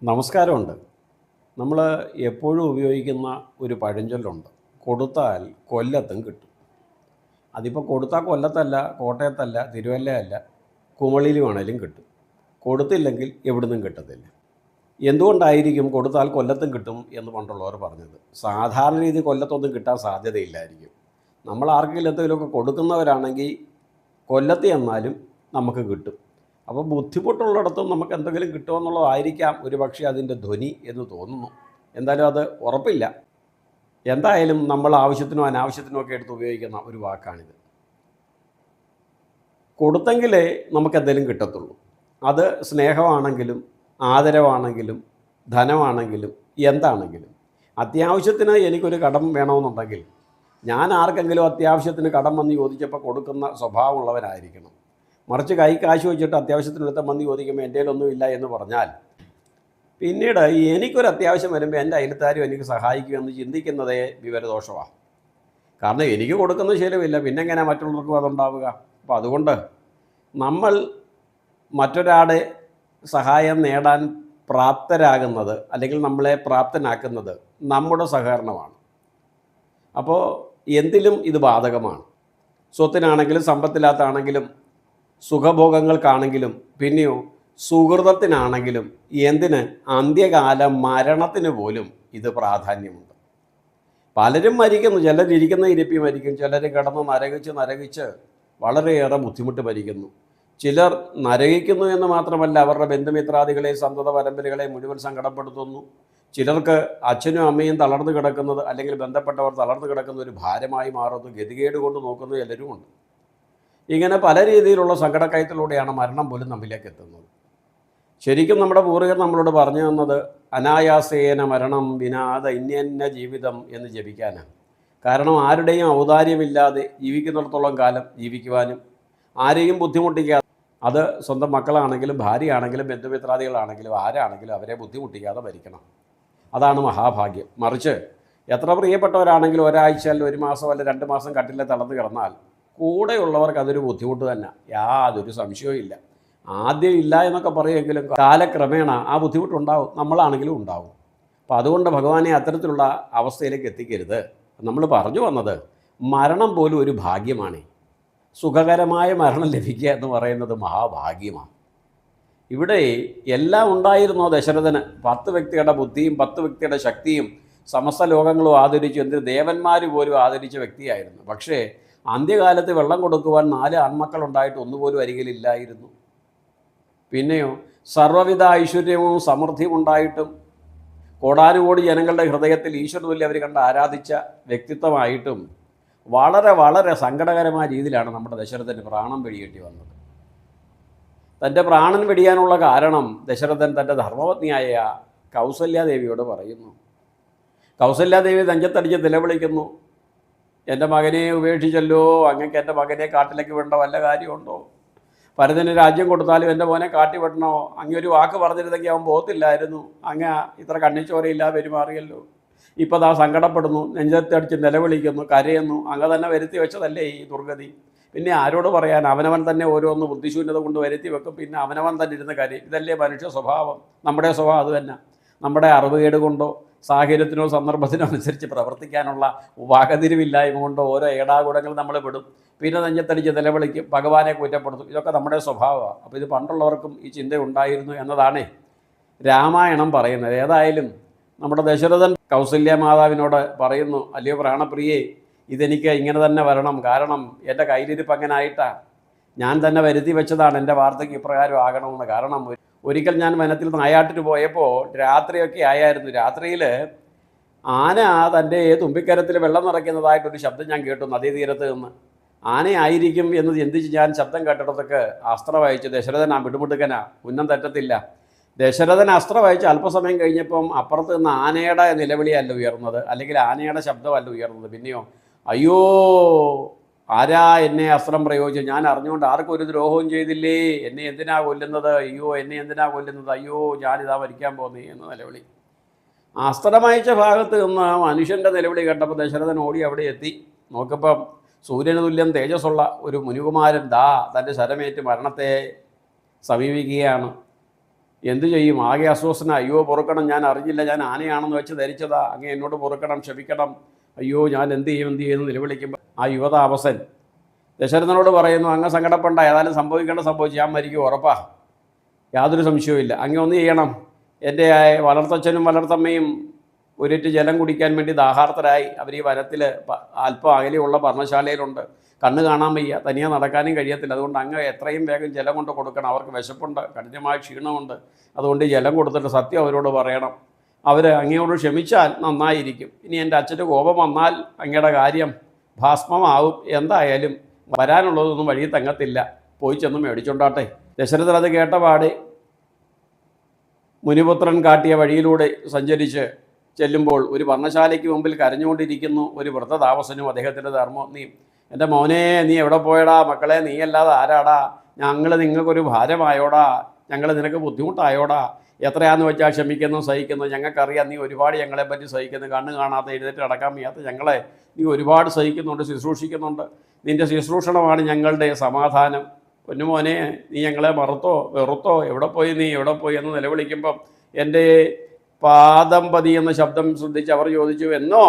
നമസ്കാരമുണ്ട്. നമ്മൾ എപ്പോഴും ഉപയോഗിക്കുന്ന ഒരു പഴഞ്ചൊല്ലുണ്ട്. കൊടുത്താൽ കൊല്ലത്തും കിട്ടും. അതിപ്പോൾ കൊടുത്താൽ കൊല്ലത്തല്ല, കോട്ടയത്തല്ല, തിരുവല്ലയല്ല, കുമളിയിൽ വേണേലും കിട്ടും. കൊടുത്തില്ലെങ്കിൽ എവിടുന്നും കിട്ടത്തില്ല. എന്തുകൊണ്ടായിരിക്കും കൊടുത്താൽ കൊല്ലത്തും കിട്ടും എന്ന് പണ്ടുള്ളവർ പറഞ്ഞത്? സാധാരണ രീതി കൊല്ലത്തൊന്നും കിട്ടാൻ സാധ്യതയില്ലായിരിക്കും. നമ്മൾ ആർക്കെങ്കിലും എന്തെങ്കിലുമൊക്കെ കൊടുക്കുന്നവരാണെങ്കിൽ കൊല്ലത്ത് ചെന്നാലും നമുക്ക് കിട്ടും. അപ്പോൾ ബുദ്ധിമുട്ടുള്ളിടത്തും നമുക്ക് എന്തെങ്കിലും കിട്ടുമെന്നുള്ളതായിരിക്കാം ഒരു പക്ഷേ അതിൻ്റെ ധ്വനി എന്ന് തോന്നുന്നു. എന്തായാലും അത് ഉറപ്പില്ല. എന്തായാലും നമ്മൾ ആവശ്യത്തിനോ അനാവശ്യത്തിനോ ഒക്കെ എടുത്ത് ഉപയോഗിക്കുന്ന ഒരു വാക്കാണിത്. കൊടുത്തെങ്കിലേ നമുക്ക് എന്തെങ്കിലും കിട്ടത്തുള്ളൂ. അത് സ്നേഹമാണെങ്കിലും ആദരവാണെങ്കിലും ധനമാണെങ്കിലും എന്താണെങ്കിലും. അത്യാവശ്യത്തിന് എനിക്കൊരു കടം വേണമെന്നുണ്ടെങ്കിൽ ഞാൻ ആർക്കെങ്കിലും അത്യാവശ്യത്തിന് കടം വന്ന് ചോദിച്ചപ്പോൾ കൊടുക്കുന്ന സ്വഭാവമുള്ളവനായിരിക്കണം. മറിച്ച് കൈ കാശ് വെച്ചിട്ട് അത്യാവശ്യത്തിനെടുത്ത വന്ന് ചോദിക്കുമ്പോൾ എൻ്റെ കയ്യിലൊന്നുമില്ല എന്ന് പറഞ്ഞാൽ പിന്നീട് എനിക്കൊരു അത്യാവശ്യം വരുമ്പോൾ എൻ്റെ അയൽക്കാരും എനിക്ക് സഹായിക്കുമെന്ന് ചിന്തിക്കുന്നതേ വിവരദോഷമാണ്. കാരണം എനിക്ക് കൊടുക്കുന്ന ശീലമില്ല, പിന്നെ എങ്ങനെ മറ്റുള്ളവർക്കും അതുണ്ടാവുക? അപ്പോൾ അതുകൊണ്ട് നമ്മൾ മറ്റൊരാളുടെ സഹായം നേടാൻ പ്രാപ്തരാകുന്നത് അല്ലെങ്കിൽ നമ്മളെ പ്രാപ്തനാക്കുന്നത് നമ്മുടെ സഹകരണമാണ്. അപ്പോൾ എന്തിലും ഇത് ബാധകമാണ്. സ്വത്തിനാണെങ്കിലും സമ്പത്തില്ലാത്താണെങ്കിലും സുഖഭോഗങ്ങൾക്കാണെങ്കിലും പിന്നെയോ സുഹൃതത്തിനാണെങ്കിലും എന്തിന് അന്ത്യകാല മരണത്തിന് പോലും ഇത് പ്രാധാന്യമുണ്ട്. പലരും മരിക്കുന്നു, ചിലരിരിക്കുന്ന ഇരിപ്പി മരിക്കും, ചിലർ കിടന്ന് നരകിച്ച് വളരെയേറെ ബുദ്ധിമുട്ട് മരിക്കുന്നു. ചിലർ നരകിക്കുന്നു എന്ന് മാത്രമല്ല അവരുടെ ബന്ധുമിത്രാദികളെ സന്തത പരമ്പരകളെ മുഴുവൻ സങ്കടപ്പെടുത്തുന്നു. ചിലർക്ക് അച്ഛനും അമ്മയും തളർന്നു കിടക്കുന്നത് അല്ലെങ്കിൽ ബന്ധപ്പെട്ടവർ തളർന്നു കിടക്കുന്ന ഒരു ഭാരമായി മാറുന്നു, ഗതികേട് കൊണ്ട് നോക്കുന്ന ചിലരുമുണ്ട്. ഇങ്ങനെ പല രീതിയിലുള്ള സങ്കടക്കയത്തിലൂടെയാണ് മരണം പോലും നമ്മിലേക്ക് എത്തുന്നത്. ശരിക്കും നമ്മുടെ പൂർവികർ നമ്മളോട് പറഞ്ഞു തന്നത് അനായാസേന മരണം വിനാദ ഇന്യന്ന ജീവിതം എന്ന് ജപിക്കാനാണ്. കാരണം ആരുടെയും ഔദാര്യമില്ലാതെ ജീവിക്കുന്നിടത്തോളം കാലം ജീവിക്കുവാനും ആരെയും ബുദ്ധിമുട്ടിക്കാതെ, അത് സ്വന്തം മക്കളാണെങ്കിലും ഭാര്യയാണെങ്കിലും ബന്ധുമിത്രാദികളാണെങ്കിലും ആരാണെങ്കിലും അവരെ ബുദ്ധിമുട്ടിക്കാതെ മരിക്കണം. അതാണ് മഹാഭാഗ്യം. മറിച്ച് എത്ര പ്രിയപ്പെട്ടവരാണെങ്കിലും ഒരാഴ്ച അല്ല ഒരു മാസം അല്ല 2 മാസം കട്ടിലെ തളർന്ന് കിടന്നാൽ കൂടെയുള്ളവർക്ക് അതൊരു ബുദ്ധിമുട്ട് തന്നെ, യാതൊരു സംശയവും ഇല്ല. ആദ്യം ഇല്ല എന്നൊക്കെ പറയുമെങ്കിലും കാലക്രമേണ ആ ബുദ്ധിമുട്ടുണ്ടാവും, നമ്മളാണെങ്കിലും ഉണ്ടാവും. അപ്പോൾ അതുകൊണ്ട് ഭഗവാനെ അത്തരത്തിലുള്ള അവസ്ഥയിലേക്ക് എത്തിക്കരുത്. നമ്മൾ പറഞ്ഞു വന്നത് മരണം പോലും ഒരു ഭാഗ്യമാണ്. സുഖകരമായ മരണം ലഭിക്കുക എന്ന് പറയുന്നത് മഹാഭാഗ്യമാണ്. ഇവിടെ എല്ലാം ഉണ്ടായിരുന്നോ ദശരഥന്? 10 വ്യക്തിയുടെ ബുദ്ധിയും 10 വ്യക്തിയുടെ ശക്തിയും സമസ്ത ലോകങ്ങളും ആദരിച്ചു, എന്തിന് ദേവന്മാർ പോലും ആദരിച്ച വ്യക്തിയായിരുന്നു. പക്ഷേ അന്ത്യകാലത്ത് വെള്ളം കൊടുക്കുവാൻ 4 ആൺമക്കളുണ്ടായിട്ട് ഒന്നുപോലും അരികിലില്ലായിരുന്നു. പിന്നെയോ സർവ്വവിധ ഐശ്വര്യവും സമൃദ്ധിയും ഉണ്ടായിട്ടും കോടാനുകോടി ജനങ്ങളുടെ ഹൃദയത്തിൽ ഈശ്വരതുല്യം അവർ കണ്ട് ആരാധിച്ച വ്യക്തിത്വമായിട്ടും വളരെ വളരെ സങ്കടകരമായ രീതിയിലാണ് നമ്മുടെ ദശരഥന് പ്രാണൻ വെടിയേണ്ടി വന്നത്. തൻ്റെ പ്രാണൻ വെടിയാനുള്ള കാരണം ദശരഥൻ തൻ്റെ ധർമ്മപത്നിയായ കൗസല്യാദേവിയോട് പറയുന്നു. കൗസല്യാദേവി നെഞ്ചത്തടിച്ച് നിലവിളിക്കുന്നു, എൻ്റെ മകനെ ഉപേക്ഷിച്ചല്ലോ, അങ്ങക്ക് എൻ്റെ മകനെ കാട്ടിലേക്ക് വിടേണ്ട വല്ല കാര്യമുണ്ടോ? ഭരതന് രാജ്യം കൊടുത്താലും എൻ്റെ മോനെ കാട്ടി വിടണോ? അങ്ങൊരു വാക്ക് പറഞ്ഞിരുന്നെങ്കിൽ അവൻ പോകത്തില്ലായിരുന്നു. അങ്ങ് ഇത്ര കണ്ണിച്ചോരയില്ലാതെ പെരുമാറിയല്ലോ. ഇപ്പോൾ ദാ സങ്കടപ്പെടുന്നു, നെഞ്ചത്തടിച്ച് നിലവിളിക്കുന്നു, കരയുന്നു. അങ്ങ് തന്നെ വരുത്തി വെച്ചതല്ലേ ഈ ദുർഗതി. പിന്നെ ആരോട് പറയാൻ? അവനവൻ തന്നെ ഓരോന്ന് ബുദ്ധിശൂന്യത കൊണ്ട് വരുത്തി വെക്കും, പിന്നെ അവനവൻ തന്നെ ഇരുന്ന് കരയും. ഇതല്ലേ മനുഷ്യ സ്വഭാവം. നമ്മുടെ സ്വഭാവം അത് തന്നെ. നമ്മുടെ അറിവുകേട് കൊണ്ടോ സാഹചര്യത്തിനോ സന്ദർഭത്തിനോ അനുസരിച്ച് പ്രവർത്തിക്കാനുള്ള വാകതിരിവില്ലായ്മ കൊണ്ടോ ഓരോ ഏടാകൂടങ്ങൾ നമ്മൾ വിടും. പിന്നെ നെഞ്ചത്തടിച്ച് നിലവിളിക്കും, ഭഗവാനെ കുറ്റപ്പെടുത്തും. ഇതൊക്കെ നമ്മുടെ സ്വഭാവമാണ്. അപ്പോൾ ഇത് പണ്ടുള്ളവർക്കും ഈ ചിന്ത ഉണ്ടായിരുന്നു എന്നതാണ് രാമായണം പറയുന്നത്. ഏതായാലും നമ്മുടെ ദശരഥൻ കൗസല്യ മാതാവിനോട് പറയുന്നു, അല്ലയോ പ്രാണപ്രിയേ, ഇതെനിക്ക് ഇങ്ങനെ തന്നെ വരണം. കാരണം എൻ്റെ കയ്യിലിരിപ്പ് അങ്ങനെ ആയിട്ടാണ്, ഞാൻ തന്നെ വരുത്തി വെച്ചതാണ് എൻ്റെ വാർത്തയ്ക്ക് ഇപ്രകാരം ആകണമെന്ന്. കാരണം ഒരിക്കൽ ഞാൻ വനത്തിൽ നായാട്ടിന് പോയപ്പോൾ രാത്രിയൊക്കെ ആയായിരുന്നു. രാത്രിയിൽ ആന തൻ്റെ തുമ്പിക്കരത്തിൽ വെള്ളം നിറയ്ക്കുന്നതായിട്ടൊരു ശബ്ദം ഞാൻ കേട്ടു നദീതീരത്ത് നിന്ന്. ആനയായിരിക്കും എന്ന് ചിന്തിച്ച് ഞാൻ ശബ്ദം കേട്ടിടത്തൊക്കെ അസ്ത്രം വായിച്ചു. ദശരഥൻ ആ വിടുമുടുക്കനാ, ഉന്നം തെറ്റത്തില്ല. ദശരഥൻ അസ്ത്രം വായിച്ച് അല്പസമയം കഴിഞ്ഞപ്പം അപ്പുറത്ത് നിന്ന് ആനയുടെ നിലവിളിയല്ല ഉയർന്നത്, അല്ലെങ്കിൽ ആനയുടെ ശബ്ദമല്ല ഉയർന്നത്. പിന്നെയോ അയ്യോ, ആരാ എന്നെ അസ്ത്രം പ്രയോഗിച്ചു? ഞാൻ അറിഞ്ഞുകൊണ്ട് ആർക്കും ഒരു ദ്രോഹവും ചെയ്തില്ലേ, എന്നെ എന്തിനാ കൊല്ലുന്നത്? അയ്യോ, എന്നെ എന്തിനാ കൊല്ലുന്നത്? അയ്യോ, ഞാനിതാ മരിക്കാൻ പോകുന്നേ എന്ന് നിലവിളി. അസ്ത്രമയച്ച ഭാഗത്ത് നിന്ന് മനുഷ്യൻ്റെ നിലവിളി കേട്ടപ്പോൾ ദശരഥൻ ഓടി അവിടെ എത്തി. നോക്കപ്പം സൂര്യന് തുല്യം തേജസ്സുള്ള ഒരു മുനികുമാരൻ തൻ്റെ ശരമേറ്റ് മരണത്തെ സമീപിക്കുകയാണ്. എന്തു ചെയ്യും? ആകെ അസ്വസ്ഥന. അയ്യോ പൊറുക്കണം, ഞാൻ അറിഞ്ഞില്ല, ഞാൻ ആനയാണെന്ന് വെച്ച് ധരിച്ചതാ, അങ്ങ് എന്നോട് പൊറുക്കണം, ക്ഷമിക്കണം, അയ്യോ ഞാൻ എന്ത് ചെയ്യുമെന്ന് നിലവിളിക്കുമ്പോൾ ആ യുവതാപസൻ ദശരഥനോട് പറയുന്നു, അങ്ങ് സങ്കടപ്പെടണ്ട, ഏതായാലും സംഭവിച്ചു, ഞാൻ മരിക്കും, ഉറപ്പാ, യാതൊരു സംശയവും. അങ്ങ് ഒന്ന് ചെയ്യണം, എൻ്റെ വളർത്തച്ഛനും വളർത്തമ്മയും ഒരിറ്റ് ജലം കുടിക്കാൻ വേണ്ടി ദാഹാർത്തരായി അവർ ഈ വനത്തിൽ അല്പം അകലെയുള്ള പർണശാലയിലുണ്ട്. കണ്ണ് കാണാൻ വയ്യ, തനിയെ നടക്കാനും കഴിയത്തില്ല. അതുകൊണ്ട് അങ്ങ് എത്രയും വേഗം ജലം കൊണ്ട് കൊടുക്കണം. അവർക്ക് വിശപ്പുണ്ട്, കഠിനമായ ക്ഷീണമുണ്ട്. അതുകൊണ്ട് ജലം കൊടുത്തിട്ട് സത്യം അവരോട് പറയണം. അവർ അങ്ങയോട് ക്ഷമിച്ചാൽ നന്നായിരിക്കും. ഇനി എൻ്റെ അച്ഛൻ്റെ കോപം വന്നാൽ അങ്ങയുടെ കാര്യം ഭസ്മമാവും. എന്തായാലും വരാനുള്ളതൊന്നും വഴി തങ്ങത്തില്ല, പോയി ചെന്ന് മേടിച്ചുകൊണ്ടാട്ടെ. ദശരഥൻ അത് കേട്ടപാടെ മുനിപുത്രൻ കാട്ടിയ വഴിയിലൂടെ സഞ്ചരിച്ച് ചെല്ലുമ്പോൾ ഒരു പർണശാലയ്ക്ക് മുമ്പിൽ കരഞ്ഞുകൊണ്ടിരിക്കുന്നു ഒരു വൃദ്ധതാമസനും അദ്ദേഹത്തിൻ്റെ ധർമ്മപത്നിയും. എൻ്റെ മോനെ, നീ എവിടെ പോയടാ? മക്കളെ, നീയല്ലാതെ ആരാടാ? ഞങ്ങൾ നിങ്ങൾക്കൊരു ഭാരമായോടാ? ഞങ്ങൾ നിനക്ക് ബുദ്ധിമുട്ടായോടാ? എത്രയാന്ന് വെച്ചാൽ ക്ഷമിക്കുന്നു, സഹിക്കുന്നു. ഞങ്ങൾക്കറിയാം നീ ഒരുപാട് ഞങ്ങളെപ്പറ്റി സഹിക്കുന്നു. കണ്ണ് കാണാത്ത, എഴുന്നേറ്റ് നടക്കാൻ വയ്യാത്ത ഞങ്ങളെ നീ ഒരുപാട് സഹിക്കുന്നുണ്ട്, ശുശ്രൂഷിക്കുന്നുണ്ട്. നിൻ്റെ ശുശ്രൂഷണമാണ് ഞങ്ങളുടെ സമാധാനം. പൊന്നുമോനെ, നീ ഞങ്ങളെ വെറുത്തോ? എവിടെ പോയി എന്ന് നിലവിളിക്കുമ്പം എൻ്റെ പാദം പതിയെന്ന ശബ്ദം ശ്രദ്ധിച്ച് അവർ ചോദിച്ചു, വന്നോ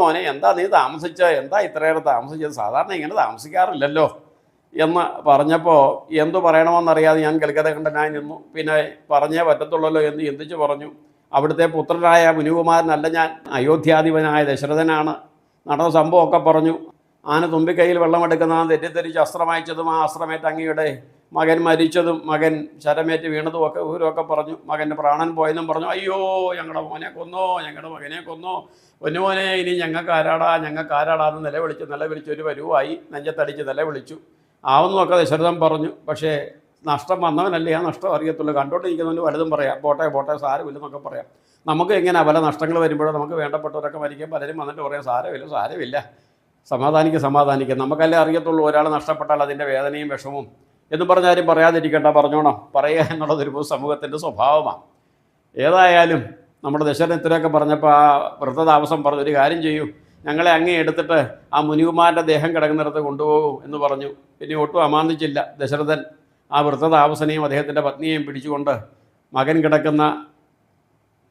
മോനെ, എന്താ നീ എന്താ ഇത്രയേറെ താമസിച്ചത്? സാധാരണ ഇങ്ങനെ താമസിക്കാറില്ലല്ലോ എന്ന് പറഞ്ഞപ്പോൾ എന്തു പറയണമെന്നറിയാതെ ഞാൻ കൽക്കഥകണ്ഠനായി നിന്നു. പിന്നെ പറഞ്ഞേ പറ്റത്തുള്ളല്ലോ എന്ന് ചിന്തിച്ച് പറഞ്ഞു, അവിടുത്തെ പുത്രനായ മുനികുമാരനല്ല ഞാൻ, അയോധ്യാധിപനായ ദശരഥനാണ്. നടന്ന സംഭവമൊക്കെ പറഞ്ഞു. ആന തുമ്പിക്കൈയിൽ വെള്ളമെടുക്കുന്ന തെറ്റിദ്ധരിച്ച് അസ്ത്രമയച്ചതും ആ അസ്ത്രമേറ്റ് അങ്ങയുടെ മകൻ മരിച്ചതും മകൻ ശരമേറ്റ് വീണതും ഒക്കെ വിവരമൊക്കെ പറഞ്ഞു. മകൻ്റെ പ്രാണൻ പോയെന്നും പറഞ്ഞു. അയ്യോ, ഞങ്ങളുടെ മോനെ കൊന്നോ, ഞങ്ങളുടെ മകനെ കൊന്നോ, പൊന്നുമോനെ, ഇനി ഞങ്ങൾക്ക് ആരാടാന്ന് നിലവിളിച്ച് ഒരു വരുവായി നെഞ്ചത്തടിച്ച് നിലവിളിച്ചു. ആവുന്നതൊക്കെ ദശരഥൻ പറഞ്ഞു. പക്ഷേ നഷ്ടം വന്നവനല്ലേ ആ നഷ്ടം അറിയത്തുള്ളൂ. കണ്ടോണ്ടിരിക്കുന്നവന് വലുതും പറയാം, പോട്ടെ സാരമില്ലെന്നൊക്കെ പറയാം. നമുക്ക് എങ്ങനെ പല നഷ്ടങ്ങൾ വരുമ്പോഴോ നമുക്ക് വേണ്ടപ്പെട്ടവരൊക്കെ മരിക്കും. പലരും വന്നിട്ട് പറയാം സാരമില്ല, സമാധാനിക്കുക. നമുക്കല്ലേ അറിയത്തുള്ളൂ ഒരാൾ നഷ്ടപ്പെട്ടാൽ അതിൻ്റെ വേദനയും വിഷമവും എന്ന് പറഞ്ഞാലും പറയാതിരിക്കണ്ട, പറഞ്ഞോണം. പറയുക എന്നുള്ളതൊരു സമൂഹത്തിൻ്റെ സ്വഭാവമാണ്. ഏതായാലും നമ്മുടെ ദശരഥൻ ഇത്രയൊക്കെ പറഞ്ഞപ്പോൾ ആ വൃദ്ധതാമസം പറഞ്ഞു, ഒരു കാര്യം ചെയ്യൂ, ഞങ്ങളെ അങ്ങേ എടുത്തിട്ട് ആ മുനികുമാരൻ്റെ ദേഹം കിടക്കുന്നിടത്ത് കൊണ്ടുപോകും എന്ന് പറഞ്ഞു. പിന്നെ ഒട്ടും അമാന്തിച്ചില്ല ദശരഥൻ. ആ വൃദ്ധതാമസനെയും അദ്ദേഹത്തിൻ്റെ പത്നിയെയും പിടിച്ചുകൊണ്ട് മകൻ കിടക്കുന്ന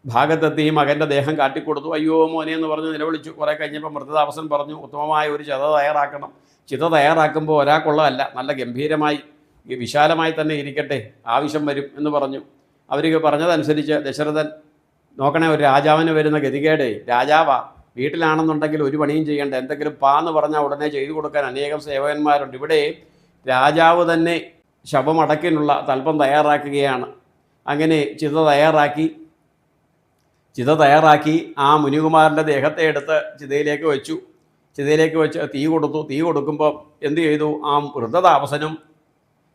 ഭാഗത്തെത്തി മകൻ്റെ ദേഹം കാട്ടിക്കൊടുത്തു. അയ്യോ മോനെ എന്ന് പറഞ്ഞ് നിലവിളിച്ചു. കുറേ കഴിഞ്ഞപ്പോൾ വൃദ്ധതാമസൻ പറഞ്ഞു, ഉത്തമമായ ഒരു ചിത തയ്യാറാക്കണം. ചിത തയ്യാറാക്കുമ്പോൾ ഒരാൾക്കുള്ളതല്ല, നല്ല ഗംഭീരമായി വിശാലമായി തന്നെ ഇരിക്കട്ടെ, ആവശ്യം വരും എന്ന് പറഞ്ഞു. അവർ പറഞ്ഞതനുസരിച്ച് ദശരഥൻ നോക്കണേ, ഒരു രാജാവിന് വരുന്ന ഗതികേട്, രാജാവാ, വീട്ടിലാണെന്നുണ്ടെങ്കിൽ ഒരു പണിയും ചെയ്യേണ്ട, എന്തെങ്കിലും പാന്ന് പറഞ്ഞാൽ ഉടനെ ചെയ്തു കൊടുക്കാൻ അനേകം സേവകന്മാരുണ്ട്. ഇവിടെ രാജാവ് തന്നെ ശവമടക്കിനുള്ള തൽപ്പം തയ്യാറാക്കുകയാണ്. അങ്ങനെ ചിത തയ്യാറാക്കി ആ മുനികുമാരൻ്റെ ദേഹത്തെ എടുത്ത് ചിതയിലേക്ക് വെച്ച് തീ കൊടുക്കുമ്പോൾ എന്തു ചെയ്തു? ആ വൃദ്ധതാമസനും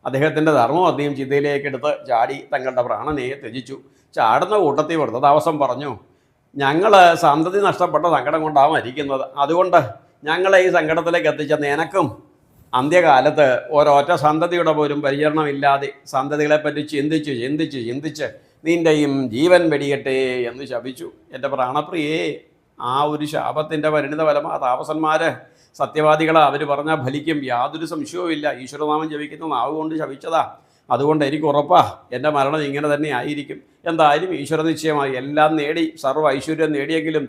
അദ്ദേഹത്തിൻ്റെ ധർമ്മപത്നിയും ചിതയിലേക്ക് എടുത്ത് ചാടി തങ്ങളുടെ പ്രാണനെ ത്യജിച്ചു. ചാടുന്ന കൂട്ടത്തിൽ വൃദ്ധതാമസം പറഞ്ഞു, ഞങ്ങൾ സന്തതി നഷ്ടപ്പെട്ട സങ്കടം കൊണ്ടാണ് മരിക്കുന്നത്. അതുകൊണ്ട് ഞങ്ങളെ ഈ സങ്കടത്തിലേക്ക് എത്തിച്ച നിനക്കും അന്ത്യകാലത്ത് ഒരൊറ്റ സന്തതിയുടെ പോലും പരിചരണമില്ലാതെ സന്തതികളെപ്പറ്റി ചിന്തിച്ച് നിൻ്റെയും ജീവൻ വെടിയട്ടെ എന്ന് ശപിച്ചു. എൻ്റെ പ്രാണപ്രിയേ, ആ ഒരു ശാപത്തിൻ്റെ പരിണിത ഫലമാണ് താപസന്മാർ സത്യവാദികളാണ്. അവർ പറഞ്ഞാൽ ഫലിക്കും, യാതൊരു സംശയവുമില്ല. ഈശ്വരനാമം ജപിക്കുന്ന നാവ് കൊണ്ട് ശപിച്ചതാ. അതുകൊണ്ട് എനിക്ക് ഉറപ്പാ എൻ്റെ മരണം ഇങ്ങനെ തന്നെ ആയിരിക്കും. എന്തായാലും ഈശ്വര നിശ്ചയമായി എല്ലാം നേടി, സർവ്വ ഐശ്വര്യം നേടിയെങ്കിലും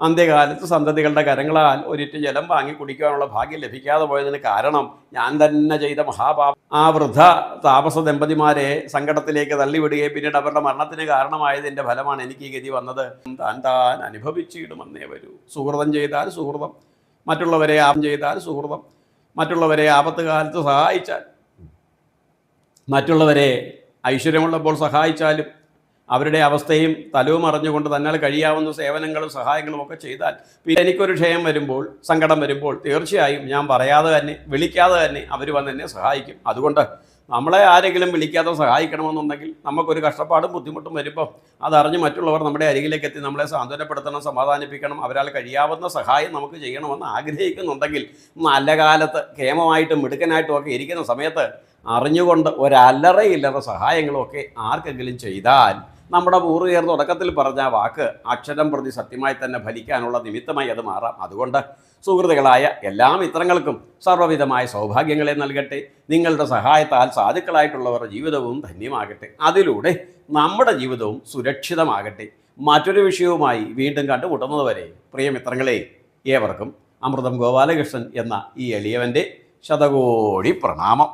അന്ത്യകാലത്ത് സന്തതികളുടെ കരങ്ങളാൽ ഒരിറ്റ് ജലം വാങ്ങി കുടിക്കാനുള്ള ഭാഗ്യം ലഭിക്കാതെ പോയതിന് കാരണം ഞാൻ തന്നെ ചെയ്ത മഹാപാപം. ആ വൃദ്ധ താപസ ദമ്പതിമാരെ സങ്കടത്തിലേക്ക് തള്ളിവിടുകയും പിന്നീട് അവരുടെ മരണത്തിന് കാരണമായതിൻ്റെ ഫലമാണ് എനിക്ക് ഈ ഗതി വന്നത്. താൻ അനുഭവിച്ചിടുമെന്നേ വരൂ. സുഹൃതം ചെയ്താൽ സുഹൃതം, മറ്റുള്ളവരെ ചെയ്താൽ സുഹൃതം, മറ്റുള്ളവരെ ആപത്ത് കാലത്ത് സഹായിച്ചാൽ, മറ്റുള്ളവരെ ഐശ്വര്യമുള്ളപ്പോൾ സഹായിച്ചാലും അവരുടെ അവസ്ഥയും തലവും അറിഞ്ഞുകൊണ്ട് തന്നാൽ കഴിയാവുന്ന സേവനങ്ങളും സഹായങ്ങളും ഒക്കെ ചെയ്താൽ, പിന്നെ എനിക്കൊരു ക്ഷയം വരുമ്പോൾ, സങ്കടം വരുമ്പോൾ തീർച്ചയായും ഞാൻ പറയാതെ തന്നെ, വിളിക്കാതെ തന്നെ അവർ വന്ന് എന്നെ സഹായിക്കും. അതുകൊണ്ട് നമ്മളെ ആരെങ്കിലും വിളിക്കാതെ സഹായിക്കണമെന്നുണ്ടെങ്കിൽ, നമുക്കൊരു കഷ്ടപ്പാടും ബുദ്ധിമുട്ടും വരുമ്പോൾ അതറിഞ്ഞ് മറ്റുള്ളവർ നമ്മുടെ അരികിലേക്ക് എത്തി നമ്മളെ സാന്ത്വനപ്പെടുത്തണം, സമാധാനിപ്പിക്കണം, അവരാൽ കഴിയാവുന്ന സഹായം നമുക്ക് ചെയ്യണമെന്ന് ആഗ്രഹിക്കുന്നുണ്ടെങ്കിൽ, നല്ല കാലത്ത് ക്ഷേമമായിട്ടും മിടുക്കനായിട്ടും ഒക്കെ ഇരിക്കുന്ന സമയത്ത് അറിഞ്ഞുകൊണ്ട് ഒരല്ലറയില്ലാത്ത സഹായങ്ങളുമൊക്കെ ആർക്കെങ്കിലും ചെയ്താൽ നമ്മുടെ പൂർവികർ തുടക്കത്തിൽ പറഞ്ഞ ആ വാക്ക് അക്ഷരം പ്രതി സത്യമായി തന്നെ ഫലിക്കാനുള്ള നിമിത്തമായി അത് മാറാം. അതുകൊണ്ട് സുഹൃത്തുക്കളായ എല്ലാ മിത്രങ്ങൾക്കും സർവ്വവിധമായ സൗഭാഗ്യങ്ങളെ നൽകട്ടെ. നിങ്ങളുടെ സഹായത്താൽ സാധുക്കളായിട്ടുള്ളവരുടെ ജീവിതവും ധന്യമാകട്ടെ. അതിലൂടെ നമ്മുടെ ജീവിതവും സുരക്ഷിതമാകട്ടെ. മറ്റൊരു വിഷയവുമായി വീണ്ടും കണ്ടുമുട്ടുന്നതുവരെ പ്രിയമിത്രങ്ങളെ, ഏവർക്കും അമൃതം ഗോപാലകൃഷ്ണൻ എന്ന ഈ എളിയവൻ്റെ ശതകോടി പ്രണാമം.